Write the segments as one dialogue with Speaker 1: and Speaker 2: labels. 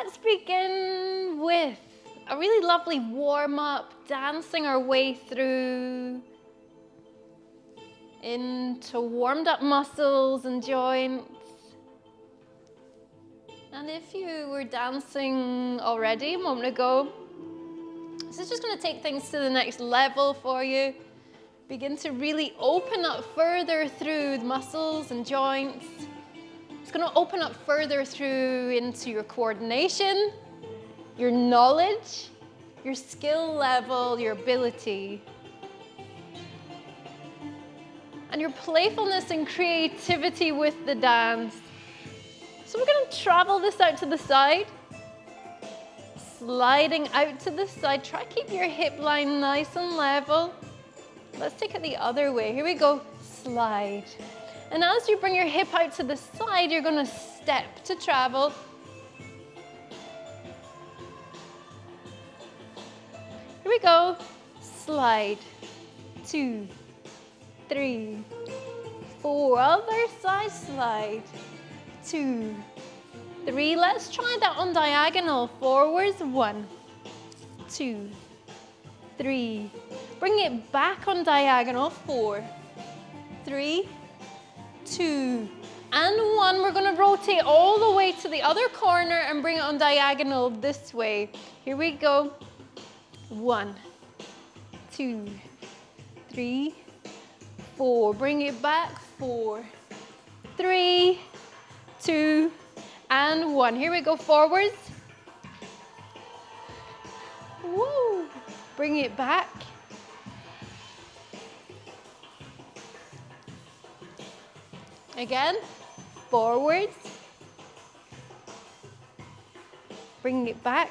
Speaker 1: let's begin with a really lovely warm-up, dancing our way through into warmed up muscles and joints. And if you were dancing already a moment ago, this is just going to take things to the next level for you. Begin to really open up further through the muscles and joints. It's going to open up further through into your coordination, your knowledge, your skill level, your ability, and your playfulness and creativity with the dance. So we're going to travel this out to the side, sliding out to the side. Try to keep your hip line nice and level. Let's take it the other way. Here we go, slide. And as you bring your hip out to the side, you're going to step to travel. Here we go, slide, 2, 3, 4, other side, slide, 2, 3, let's try that on diagonal, forwards, 1, 2, 3, bring it back on diagonal, 4, 3, 2, and 1, we're going to rotate all the way to the other corner and bring it on diagonal this way. Here we go, 1, 2, 3, 4, bring it back, 4, 3, 2, and 1. Here we go, forwards. Woo! Bring it back. Again, forwards. Bring it back.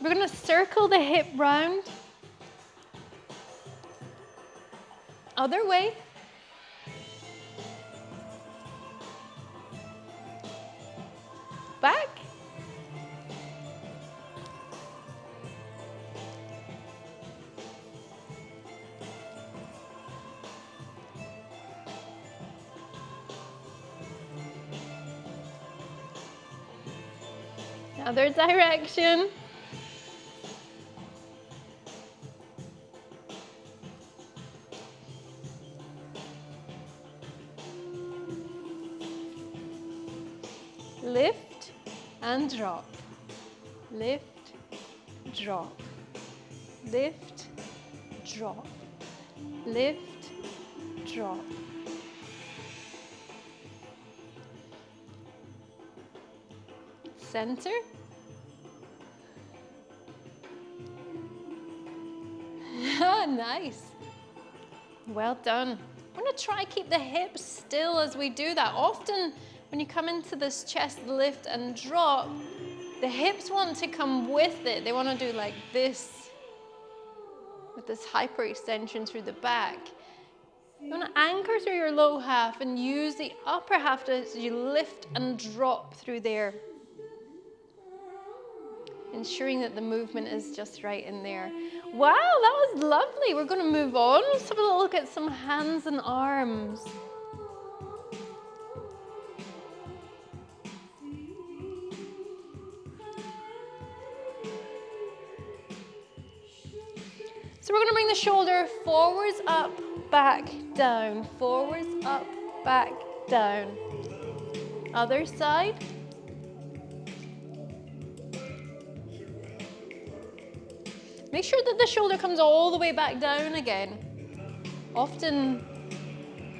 Speaker 1: We're going to circle the hip round. Other way. Back. Other direction. Lift and drop, lift, drop, lift, drop, lift, drop. Center. Nice. Well done. We're going to try keep the hips still as we do that. Often when you come into this chest lift and drop, the hips want to come with it. They want to do like this, with this hyperextension through the back. You want to anchor through your low half and use the upper half as you lift and drop through there. Ensuring that the movement is just right in there. Wow, that was lovely. We're going to move on. Let's have a look at some hands and arms. So we're going to bring the shoulder forwards, up, back, down. Forwards, up, back, down. Other side. Make sure that the shoulder comes all the way back down again. Often,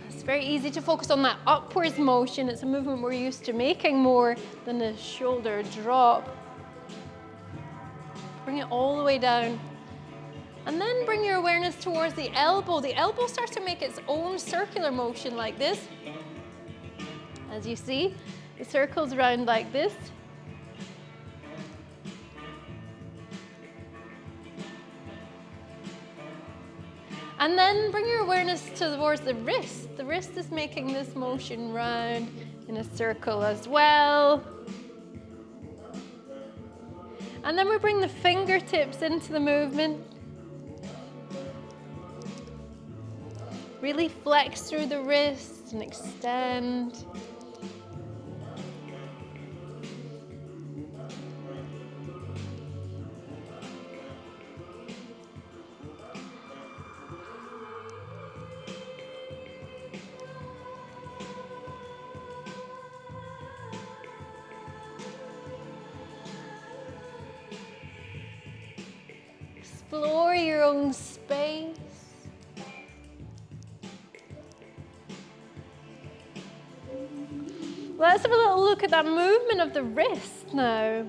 Speaker 1: it's very easy to focus on that upwards motion. It's a movement we're used to making more than the shoulder drop. Bring it all the way down. And then bring your awareness towards the elbow. The elbow starts to make its own circular motion like this. As you see, it circles around like this. And then bring your awareness towards the wrist. The wrist is making this motion round in a circle as well. And then we bring the fingertips into the movement. Really flex through the wrist. pause and extend. Explore your own space. Let's have a little look at that movement of the wrist now.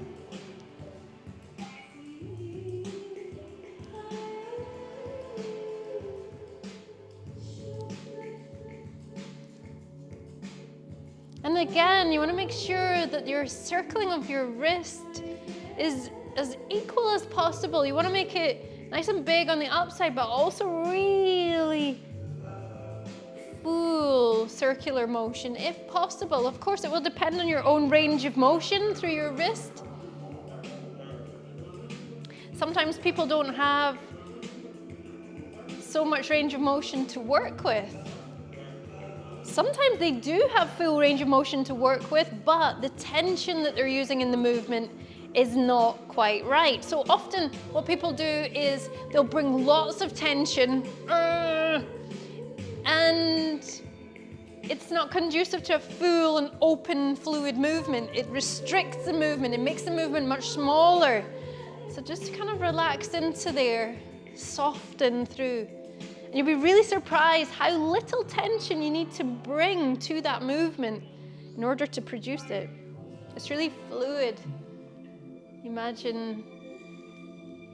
Speaker 1: And again, you want to make sure that your circling of your wrist is as equal as possible. You want to make it nice and big on the upside, but also really full circular motion if possible. Of course, it will depend on your own range of motion through your wrist. Sometimes people don't have so much range of motion to work with. Sometimes they do have full range of motion to work with, but the tension that they're using in the movement is not quite right. So often what people do is they'll bring lots of tension and it's not conducive to a full and open fluid movement. It restricts the movement. It makes the movement much smaller. So just kind of relax into there, soften through. And you'll be really surprised how little tension you need to bring to that movement in order to produce it. It's really fluid. Imagine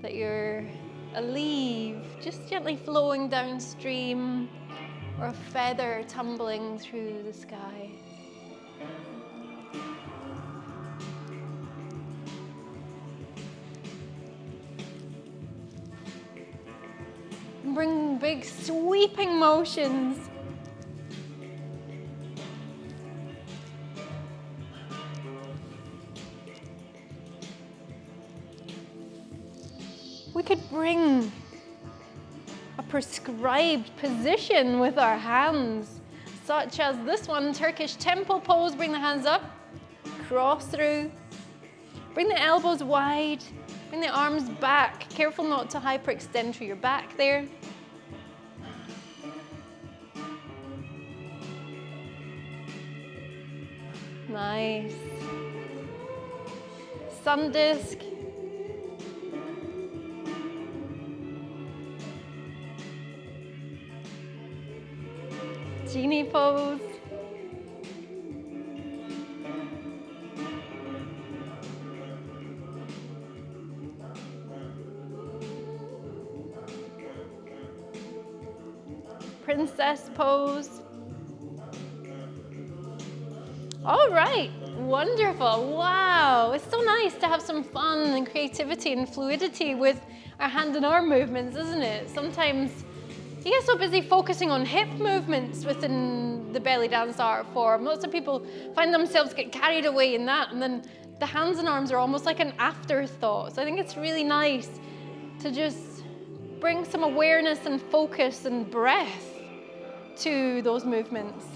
Speaker 1: that you're a leaf just gently flowing downstream, or a feather tumbling through the sky. Bring big sweeping motions. We could bring a prescribed position with our hands, such as this one, Turkish temple pose. Bring the hands up, cross through. Bring the elbows wide, bring the arms back. Careful not to hyperextend through your back there. Nice. Sun disc. Genie pose. Princess pose. All right, wonderful. Wow, it's so nice to have some fun and creativity and fluidity with our hand and arm movements, isn't it? Sometimes you get so busy focusing on hip movements within the belly dance art form. Lots of people find themselves get carried away in that, and then the hands and arms are almost like an afterthought. So I think it's really nice to just bring some awareness and focus and breath to those movements.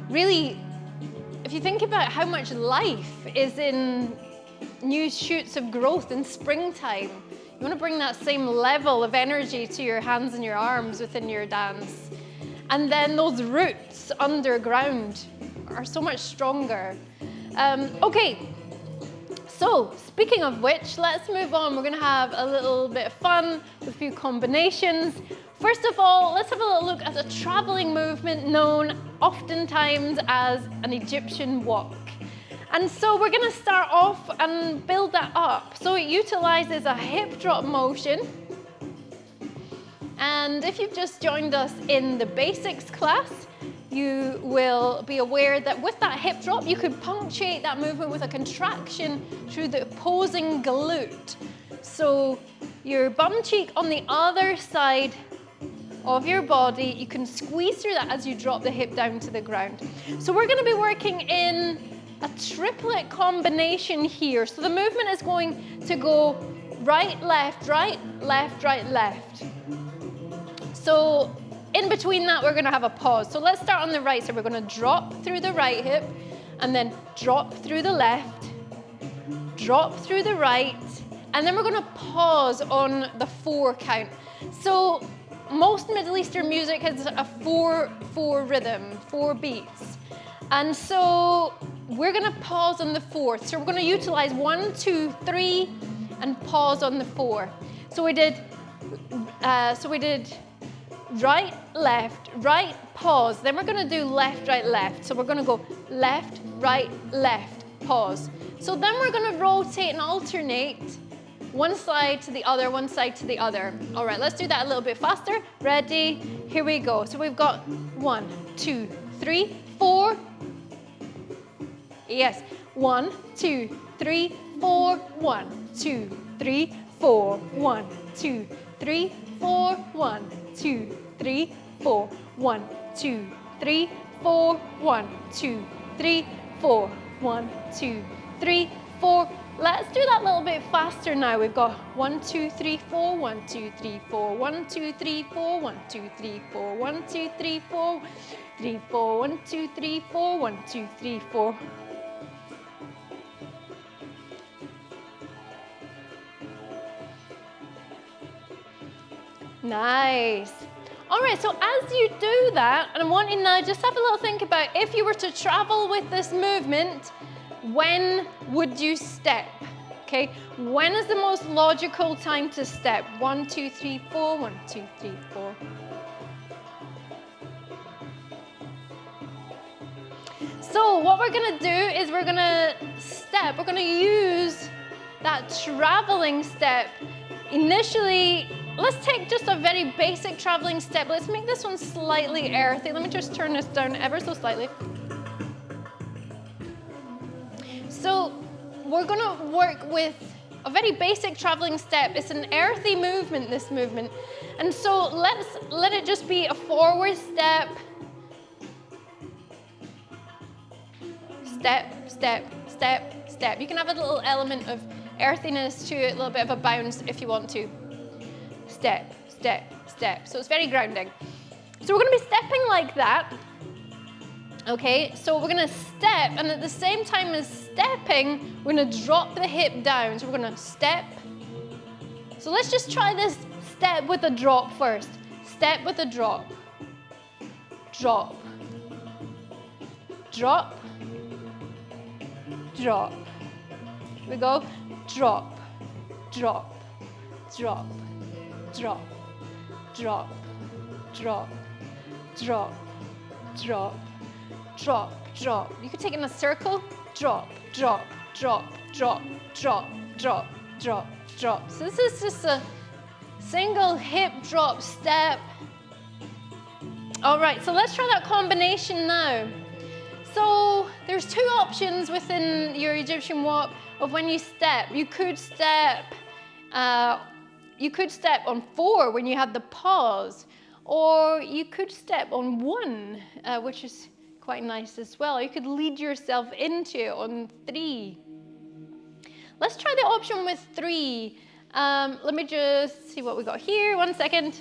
Speaker 1: Really, if you think about how much life is in new shoots of growth in springtime, you want to bring that same level of energy to your hands and your arms within your dance. And then those roots underground are so much stronger. Okay, so speaking of which, let's move on. We're going to have a little bit of fun with a few combinations. First of all, let's have a little look at a traveling movement known oftentimes as an Egyptian walk. And so we're going to start off and build that up. So it utilizes a hip drop motion. And if you've just joined us in the basics class, you will be aware that with that hip drop, you could punctuate that movement with a contraction through the opposing glute. So your bum cheek on the other side of your body, you can squeeze through that as you drop the hip down to the ground. So we're going to be working in a triplet combination here. So the movement is going to go right, left, right, left, right, left. So in between that, we're gonna have a pause. So let's start on the right. So we're gonna drop through the right hip and then drop through the left, drop through the right, and then we're gonna pause on the 4 count. So most Middle Eastern music has a 4/4 rhythm, 4 beats. And so we're gonna pause on the 4th. So we're gonna utilize 1, 2, 3, and pause on the 4. So we did right, left, right, pause. Then we're gonna do left, right, left. So we're gonna go left, right, left, pause. So then we're gonna rotate and alternate one side to the other, one side to the other. All right, let's do that a little bit faster. Ready? Here we go. So we've got 1, 2, 3, 4. Yes. 1, 2, 3, 4. 1, 2, 3, 4. 1, 2, 3, 4. 1, 2, 3, 4. 1, 2, 3, 4. 1, 2, 3, 4. 1, 2, 3, 4. Let's do that a little bit faster now. We've got 1, 2, 3, 4, 1, 2, 3, 4, 1, 2, 3, 4, 1, 2, 3, 4, 1, 2, 3, 4, 3, 4, 1, 2, 3, 4, 1, 2, 3, 4. Nice. All right, so as you do that, and I'm wanting now just have a little think about if you were to travel with this movement, when would you step? Okay, when is the most logical time to step? 1, 2, 3, 4, 1, 2, 3, 4. So what we're gonna do is we're gonna step, we're gonna use that traveling step. Initially, let's take just a very basic traveling step. Let's make this one slightly earthy. Let me just turn this down ever so slightly. So we're gonna work with a very basic traveling step. It's an earthy movement, this movement. And so let it just be a forward step. Step, step, step, step. You can have a little element of earthiness to it, a little bit of a bounce if you want to. Step, step, step. So it's very grounding. So we're gonna be stepping like that. Okay, so we're gonna step, and at the same time as stepping, we're gonna drop the hip down. So we're gonna step. So let's just try this step with a drop first. Step with a drop. Drop. Drop. Drop. Here we go. Drop. Drop. Drop. Drop. Drop. Drop. Drop. Drop. Drop, drop. You could take it in a circle. Drop, drop, drop, drop, drop, drop, drop, drop. So this is just a single hip drop step. All right, so let's try that combination now. So there's 2 options within your Egyptian walk of when you step. You could step on 4 when you have the pause, or you could step on 1, which is quite nice as well. You could lead yourself into it on 3. Let's try the option with 3. Let me just see what we got here. 1 second.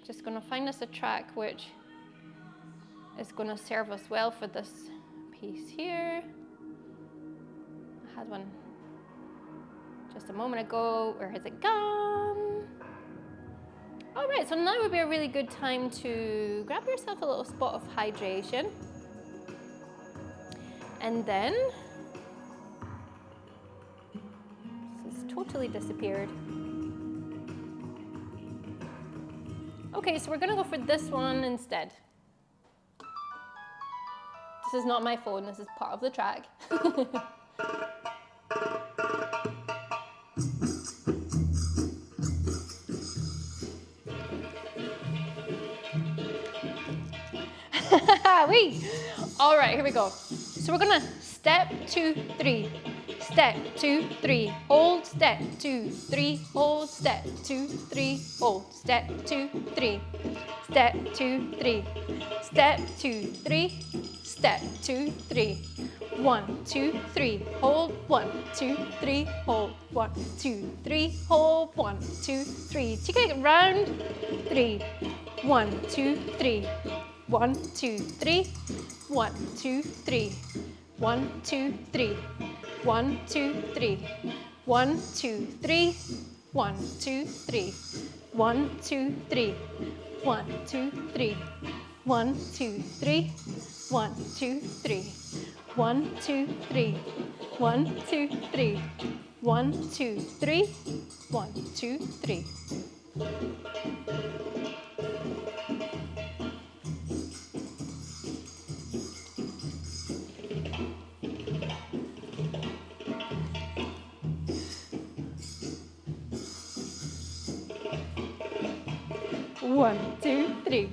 Speaker 1: Just gonna find us a track which is gonna serve us well for this piece here. I had one just a moment ago. Where has it gone? All right, so now would be a really good time to grab yourself a little spot of hydration. And then, this has totally disappeared. Okay, so we're gonna go for this one instead. This is not my phone, this is part of the track. All right, here we go. So we're gonna step, 2, 3, step, 2, 3, hold, step, 2, 3, hold, step, 2, 3, hold, step, 2, 3, step, 2, 3, step, 2, 3, step, 2, 3. 1, 2, 3, hold, 1, 2, 3, hold, 1, 2, 3, hold, 1, 2, 3. Take it round, 3, 1, 2, 3, 1, 2, 3, 1, 2, 3, 1, 2, 3, 1, 2, 3, 1, 2, 3, 1, 2, 3, 1, 2, 3, 1, 2, 3, 1, 2, 3, 1, 2, 3, 1, 2, 3, 1, 2, 3, 1, 2, 3, 1, 2, 3. One, two, three.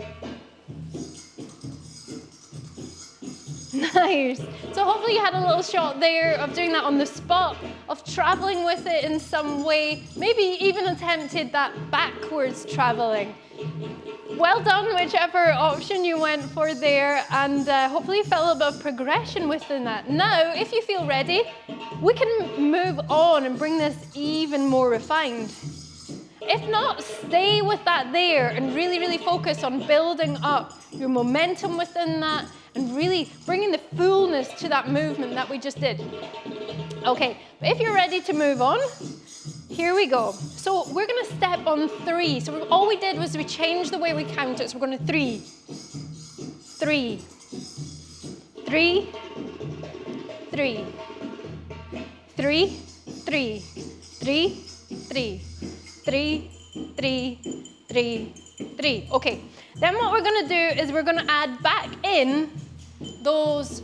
Speaker 1: Nice. So hopefully you had a little shot there of doing that on the spot, of traveling with it in some way, maybe even attempted that backwards traveling. Well done, whichever option you went for there, and hopefully you felt a bit of progression within that. Now, if you feel ready, we can move on and bring this even more refined. If not, stay with that there and really, really focus on building up your momentum within that and really bringing the fullness to that movement that we just did. Okay, if you're ready to move on, here we go. So we're going to step on 3. So all we did was we changed the way we count it. So we're going to 3, 3, 3, 3, 3, 3, 3, 3. 3, 3, 3, 3. Okay, then what we're going to do is we're going to add back in those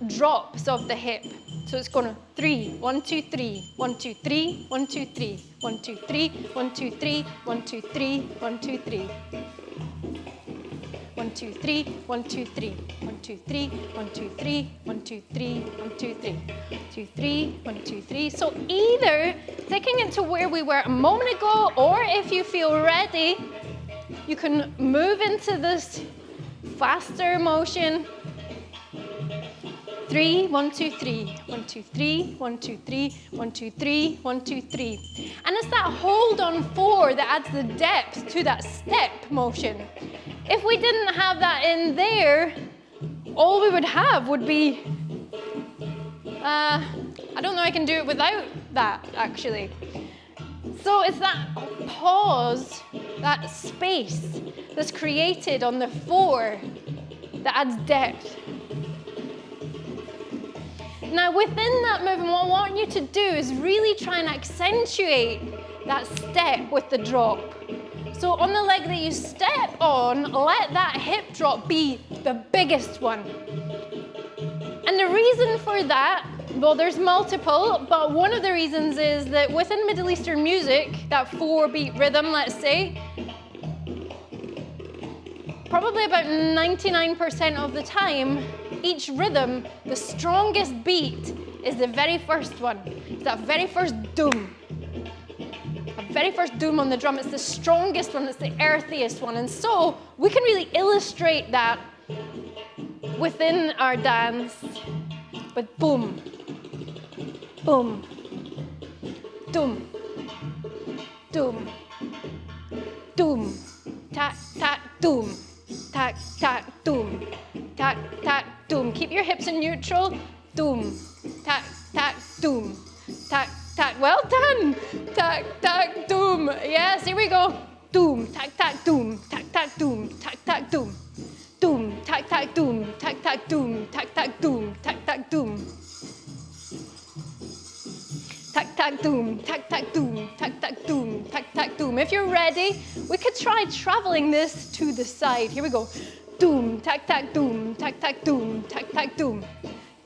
Speaker 1: drops of the hip. So it's going to 3, 1, 2, 3, 1, 2, 3, 1, 2, 3, 1, 2, 3, 1, 2, 3, 1, 2, 3, 1, 2, 3. 1, 2, 3, 1, 2, 3, 1, 2, 3, 1, 2, 3, 1, 2, 3, 1, 2, 3, 2, 3, 1, 2, 3. So either taking it to where we were a moment ago, or if you feel ready, you can move into this faster motion. 3, 1, 2, 3, 1, 2, 3, 1, 2, 3, 1, 2, 3, 1, 2, 3. And it's that hold on 4 that adds the depth to that step motion. If we didn't have that in there, all we would have would be, I don't know I can do it without that, actually. So it's that pause, that space that's created on the 4 that adds depth. Now within that movement, what I want you to do is really try and accentuate that step with the drop. So on the leg that you step on, let that hip drop be the biggest one. And the reason for that, well, there's multiple, but one of the reasons is that within Middle Eastern music, that 4-beat rhythm, let's say, probably about 99% of the time, each rhythm, the strongest beat is the very first one. It's that very first doom. The very first doom on the drum, it's the strongest one, it's the earthiest one. And so we can really illustrate that within our dance with boom, boom, doom, doom, doom, tack, tack, doom, tack, tack, doom, tack, tack, doom. Keep your hips in neutral, doom, tack, tack, doom, tack, tack. Well done. Tack, tack, doom. Yes, here we go. Doom, tack, tack, doom, tack, tack, doom, tack, tack, doom. Doom, tack, tack, doom, tack, tack, doom, tack, tack, doom, tack, tack, doom. Tack, tack, doom, tack, tack, doom, tack, tack, doom, tack, tack, doom. If you're ready, we could try traveling this to the side. Here we go. Doom, tack, tack, doom, tack, tack, doom, tack, tack, doom.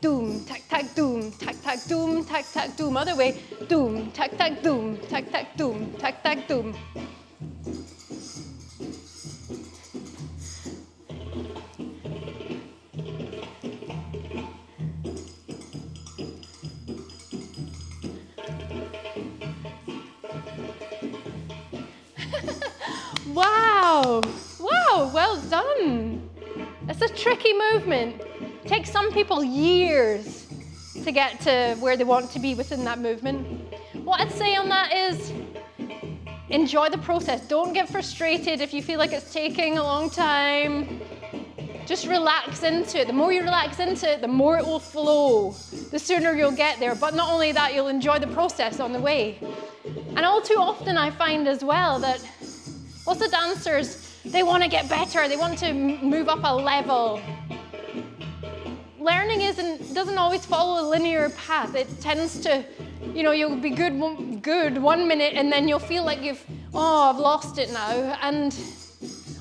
Speaker 1: Doom, tack, tack, doom, tack, tack, doom, tack, tack, doom. Other way. Doom, tack, tack, doom, tack, tack, doom, tack, tack, doom. Wow, wow, well done. It's a tricky movement. takes some people years to get to where they want to be within that movement. What I'd say on that is enjoy the process. Don't get frustrated if you feel like it's taking a long time. Just relax into it. The more you relax into it, the more it will flow. The sooner you'll get there. But not only that, you'll enjoy the process on the way. And all too often I find as well that lots of dancers, they want to get better. They want to move up a level. Learning doesn't always follow a linear path. It tends to, you'll be good 1 minute and then you'll feel like I've lost it now. And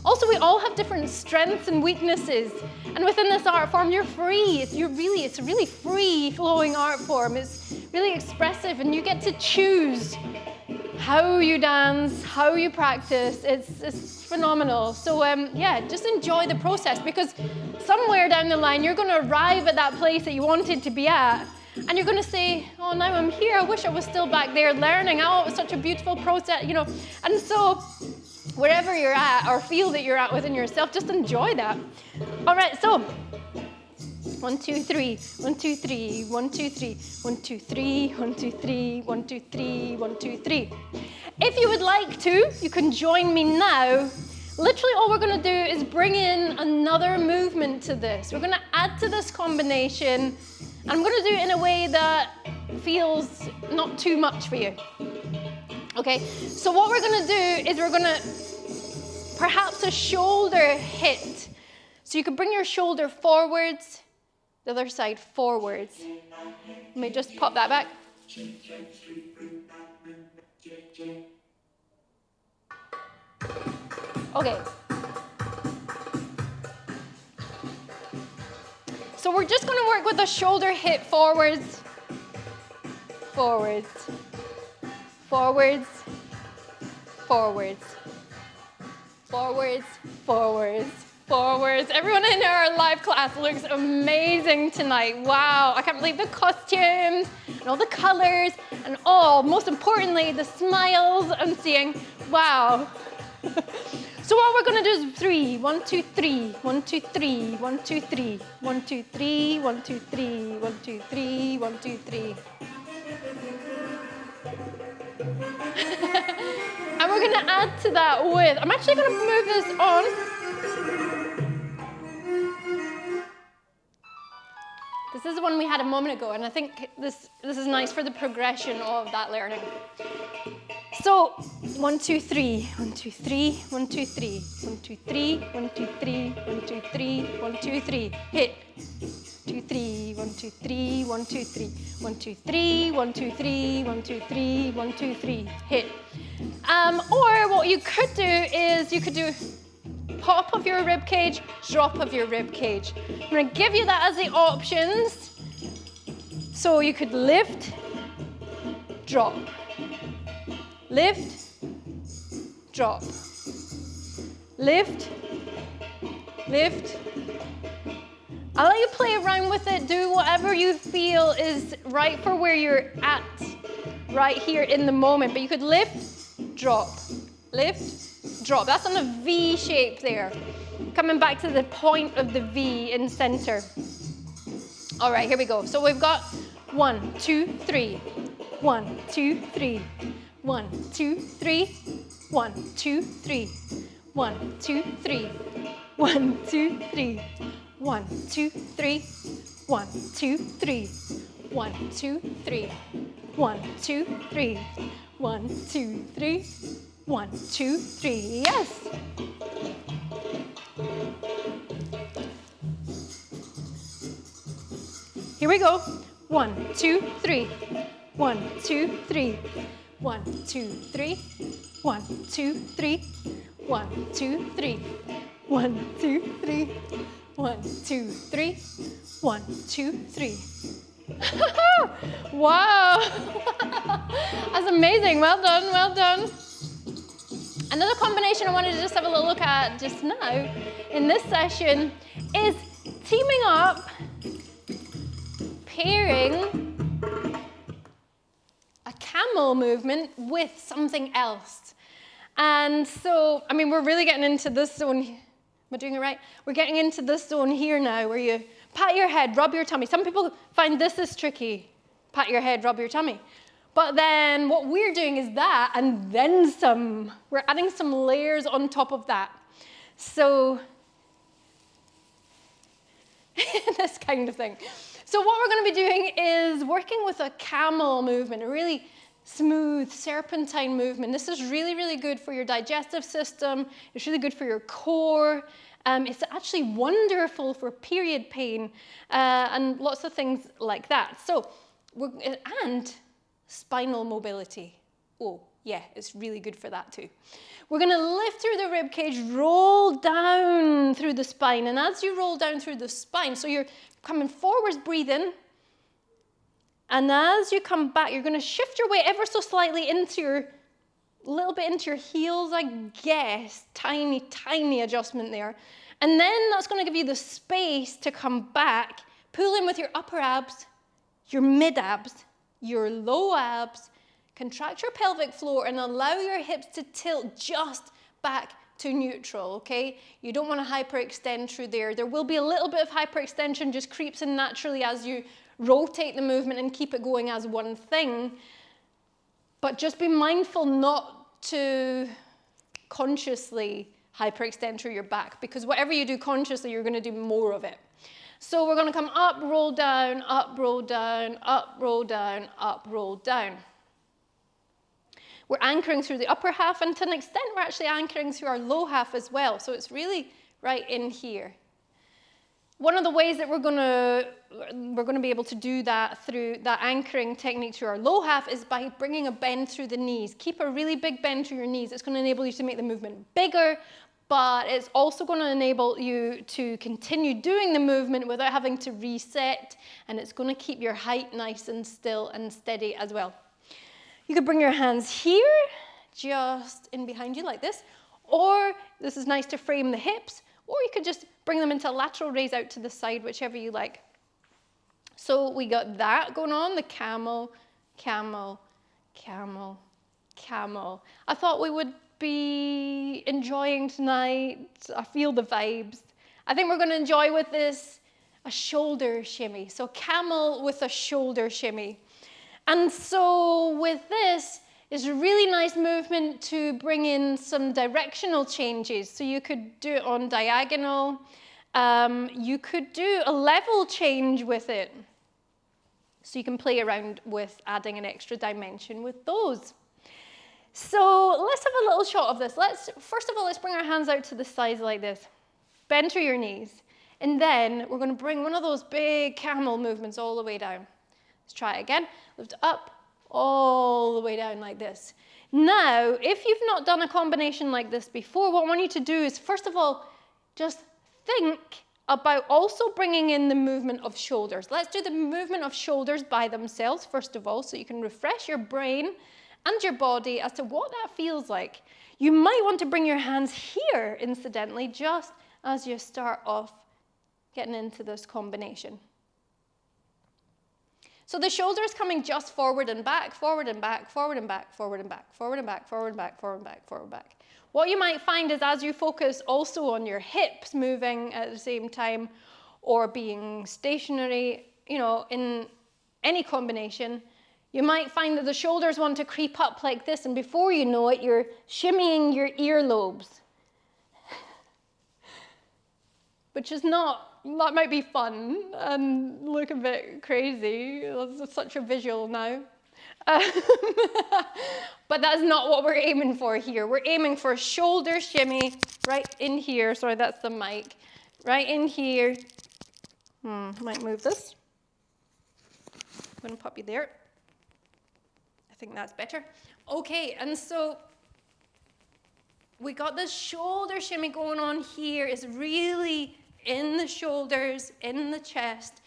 Speaker 1: also, we all have different strengths and weaknesses. And within this art form, you're free. It's a really free flowing art form. It's really expressive and you get to choose how you dance, how you practice. It's phenomenal. So just enjoy the process, because somewhere down the line, you're going to arrive at that place that you wanted to be at. And you're going to say, oh, now I'm here. I wish I was still back there learning. Oh, it was such a beautiful process, And so wherever you're at or feel that you're at within yourself, just enjoy that. All right, so 1, 2, 3, 1, 2, 3, 1, 2, 3, 1, 2, 3, 1, 2, 3, 1, 2, 3, 1, 2, 3. If you would like to, you can join me now. Literally all we're going to do is bring in another movement to this. We're going to add to this combination, and I'm going to do it in a way that feels not too much for you. Okay, so what we're going to do is we're going to perhaps a shoulder hit. So you can bring your shoulder forwards, the other side forwards. Let me just pop that back. Okay. So we're just going to work with the shoulder hit forwards, forwards, forwards, forwards, forwards, forwards, forwards. Everyone in our live class looks amazing tonight. Wow, I can't believe the costumes and all the colors and most importantly, the smiles I'm seeing. Wow. So what we're going to do is 3, 1, 2, 3, 1, 2, 3, 1, 2, 3, 1, 2, 3, 1, 2, 3, 1, 2, 3, 1, 2, 3. And we're going to add to that with, I'm actually going to move this on. This is the one we had a moment ago, and I think this is nice for the progression of that learning. So 1, 2, 3, 1, 2, 3, 1, 2, 3, 1, 2, 3, 1, 2, 3, 1, 2, 3, 1, 2, 3, hit. 2, 3, 1, 2, 3, 1, 2, 3, 1, 2, 3, 1, 2, 3, 1, 2, 3, 1, 2, 3, hit. Or what you could do is you could do pop of your rib cage, drop of your rib cage. I'm going to give you that as the options. So you could lift, drop, lift, drop, lift, lift. I'll let you play around with it. Do whatever you feel is right for where you're at right here in the moment. But you could lift, drop, lift, drop. That's on a V shape there. Coming back to the point of the V in center. All right, here we go. So we've got 1, 2, 3, 1, 2, 3, 1, 2, 3, 1, 2, 3, 1, 2, 3, 1, 2, 3, 1, 2, 3, 1, 2, 3, 1, 2, 3, 1, 2, 3, 1, 2, 3, 1, 2, 3. Yes. Here we go. 1, 2, 3. 1, 2, 3. 1, 2, 3. 1, 2, 3. 1, 2, 3. 1, 2, 3. 1, 2, 3. 1, 2, 3. Wow. That's amazing. Well done, well done. Another combination I wanted to just have a little look at just now in this session is teaming up, pairing a camel movement with something else. And so, I mean, we're really getting into this zone. Am I doing it right? We're getting into this zone here now where you Pat your head, rub your tummy. Some people find this is tricky. Pat your head, rub your tummy. But then what we're doing is that and then some. We're adding some layers on top of that. So this kind of thing. So what we're going to be doing is working with a camel movement, a really smooth serpentine movement. This is really, really good for your digestive system. It's really good for your core. It's actually wonderful for period pain and lots of things like that. So, and spinal mobility. Oh, yeah, it's really good for that too. We're going to lift through the rib cage, roll down through the spine. And as you roll down through the spine, so you're coming forwards, breathing. And as you come back, you're going to shift your weight ever so slightly into your, little bit into your heels, I guess. Tiny, tiny adjustment there. And then that's going to give you the space to come back, pull in with your upper abs, your mid abs, your low abs, contract your pelvic floor and allow your hips to tilt just back to neutral, okay? You don't want to hyperextend through there. There will be a little bit of hyperextension, just creeps in naturally as you rotate the movement and keep it going as one thing. But just be mindful not to consciously hyperextend through your back, because whatever you do consciously, you're going to do more of it. So we're going to come up, roll down, up, roll down, up, roll down, up, roll down. We're anchoring through the upper half, and to an extent, we're actually anchoring through our low half as well. So it's really right in here. One of the ways that we're going to be able to do that through that anchoring technique through our low half is by bringing a bend through the knees. Keep a really big bend through your knees. It's going to enable you to make the movement bigger, but it's also going to enable you to continue doing the movement without having to reset, and it's going to keep your height nice and still and steady as well. You could bring your hands here, just in behind you like this, or this is nice to frame the hips, or you could just bring them into a lateral raise out to the side, whichever you like. So we got that going on, the camel, camel, camel, camel. I thought we would be enjoying tonight. I feel the vibes. I think we're going to enjoy with this a shoulder shimmy. So camel with a shoulder shimmy. And so with this, it's a really nice movement to bring in some directional changes. So you could do it on diagonal. You could do a level change with it. So you can play around with adding an extra dimension with those. So let's have a little shot of this. First of all, let's bring our hands out to the sides like this. Bend through your knees. And then we're going to bring one of those big camel movements all the way down. Let's try it again. Lift up, all the way down like this. Now, if you've not done a combination like this before, what I want you to do is, first of all, just think about also bringing in the movement of shoulders. Let's do the movement of shoulders by themselves, first of all, so you can refresh your brain and your body as to what that feels like. You might want to bring your hands here, incidentally, just as you start off getting into this combination. So the shoulders coming just forward and back, forward and back, forward and back, forward and back, forward and back, forward and back, forward and back, forward and back. What you might find is as you focus also on your hips moving at the same time or being stationary, you know, in any combination, you might find that the shoulders want to creep up like this, and before you know it, you're shimmying your earlobes. Which is not, that might be fun and look a bit crazy. That's such a visual now. But that's not what we're aiming for here. We're aiming for a shoulder shimmy right in here. Sorry, that's the mic. Right in here. Might move this. I'm going to pop you there. I think that's better. Okay, and so we got this shoulder shimmy going on here. It's really in the shoulders, in the chest.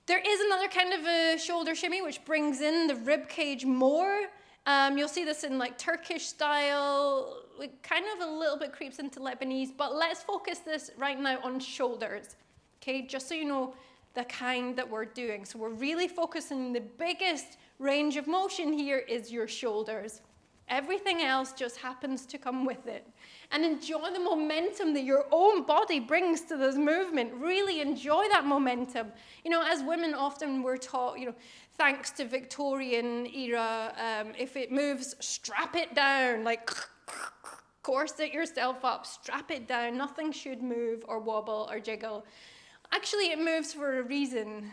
Speaker 1: There is another kind of a shoulder shimmy which brings in the rib cage more. You'll see this in like Turkish style. It kind of a little bit creeps into Lebanese, but let's focus this right now on shoulders. Okay, just so you know the kind that we're doing. So we're really focusing, the biggest range of motion here is your shoulders. Everything else just happens to come with it. And enjoy the momentum that your own body brings to this movement. Really enjoy that momentum. You know, as women often we're taught, you know, thanks to Victorian era, if it moves, strap it down, like corset yourself up, strap it down. Nothing should move or wobble or jiggle. Actually, it moves for a reason.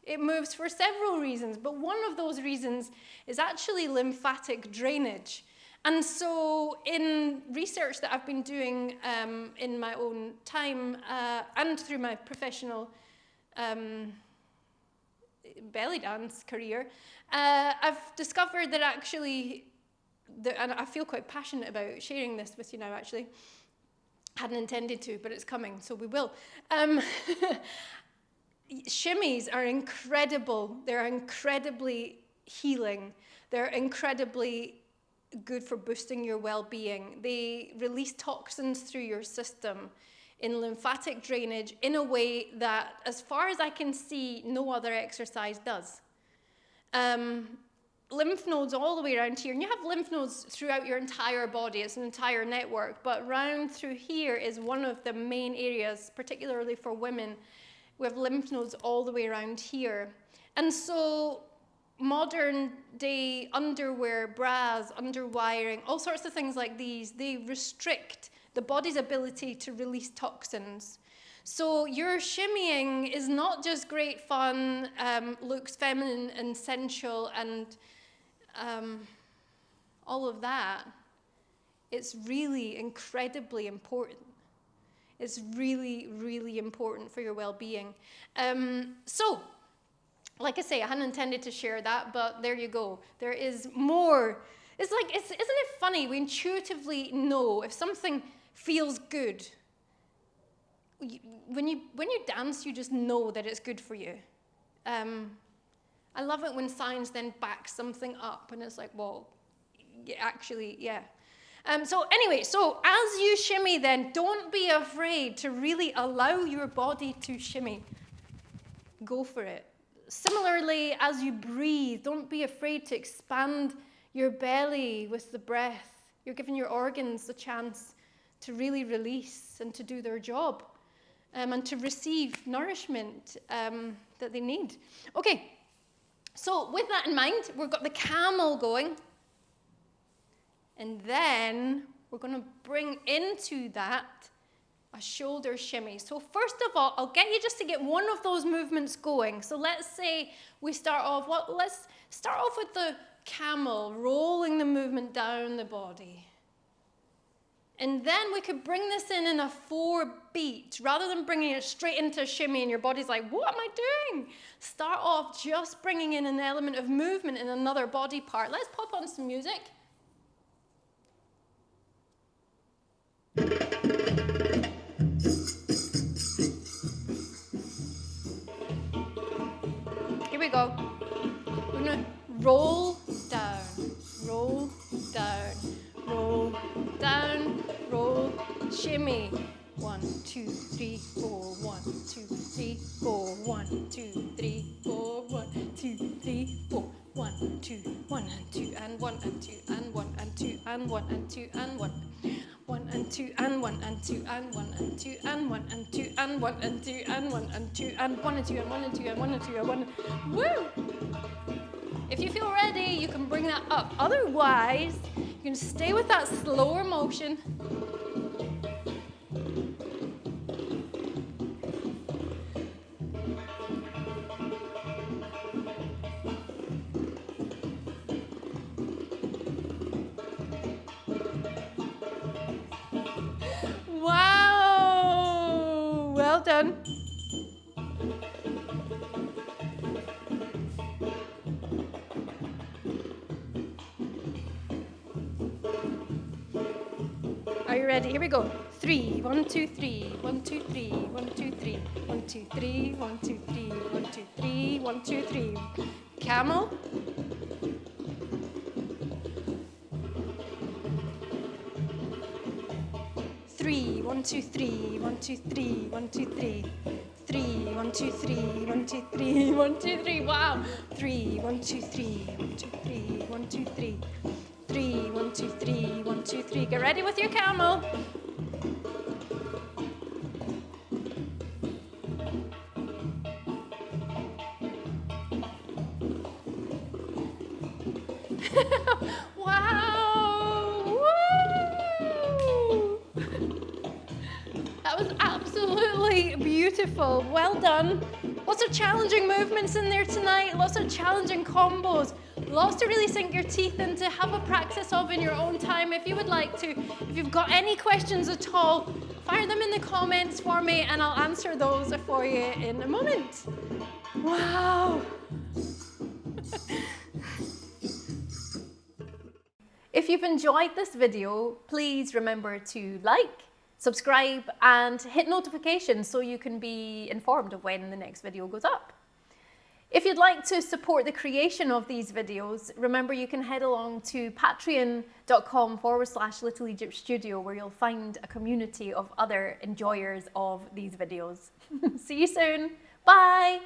Speaker 1: It moves for several reasons, but one of those reasons is actually lymphatic drainage. And so in research that I've been doing in my own time and through my professional belly dance career, I've discovered that actually, and I feel quite passionate about sharing this with you now actually, hadn't intended to, but it's coming, so we will. Shimmies are incredible. They're incredibly healing. They're incredibly good for boosting your well-being. They release toxins through your system in lymphatic drainage in a way that, as far as I can see, no other exercise does. Lymph nodes all the way around here, and you have lymph nodes throughout your entire body. It's an entire network, but round through here is one of the main areas, particularly for women. We have lymph nodes all the way around here. And so modern day underwear, bras, underwiring, all sorts of things like these, they restrict the body's ability to release toxins. So your shimmying is not just great fun, looks feminine and sensual and all of that. It's really incredibly important. It's really, really important for your well-being. So, like I say, I hadn't intended to share that, but there you go. There is more. It's like, isn't it funny? We intuitively know if something feels good. When you dance, you just know that it's good for you. I love it when science then backs something up, and it's like, well, actually, yeah. So anyway, so as you shimmy then, don't be afraid to really allow your body to shimmy. Go for it. Similarly, as you breathe, don't be afraid to expand your belly with the breath. You're giving your organs a chance to really release and to do their job and to receive nourishment that they need. Okay, so with that in mind, we've got the camel going. And then we're going to bring into that a shoulder shimmy. So first of all, I'll get you just to get one of those movements going. So let's say we start off, let's start off with the camel, rolling the movement down the body. And then we could bring this in a 4-beat, rather than bringing it straight into a shimmy and your body's like, what am I doing? Start off just bringing in an element of movement in another body part. Let's pop on some music. Here we go. We're going to roll down, roll down, roll down, roll, shimmy. 1, 2, 3, 4, 1, 2, 3, 4, 1, 2, 3, 4, 1, 2, 3, 4, 1, 2, 1 and 2 and 1 and 2 and 1 and 2 and 1 and 2 and 1. 1 and 2 and 1 and 2 and 1 and 2 and 1 and 2 and 1 and 2 and 1 and 2 and 1 and 2 and 1 and 2 and 1 and 2 and 1. Woo! If you feel ready, you can bring that up. Otherwise, you can stay with that slower motion. Wow! Well done. Are you ready? Here we go. 3, 1, 2, 3, 1, 2, 3, 1, 2, 3, 1, 2, 3, 1, 2, 3, 1, 2, 3, 1, 2, 3. Camel. Three, 1, 2, 3, 1, 2, 3, 1, 2, 3. 3, 1, 2, 3, 1, 2, 3, 1, 2, 3. Wow. 3, 1, 2, 3, 1, 2, 3, 1, 2, 3. 3, 1, 2, 3, 1, 2, 3. Get ready with your camel. Wow! Woo! That was absolutely beautiful. Well done. Lots of challenging movements in there tonight, lots of challenging combos, lots to really sink your teeth into, have a practice of in your own time if you would like to. If you've got any questions at all, fire them in the comments for me and I'll answer those for you in a moment. Wow. If you've enjoyed this video, please remember to like, subscribe and hit notifications so you can be informed of when the next video goes up. If you'd like to support the creation of these videos, remember you can head along to patreon.com/Little Egypt Studio where you'll find a community of other enjoyers of these videos. See you soon. Bye.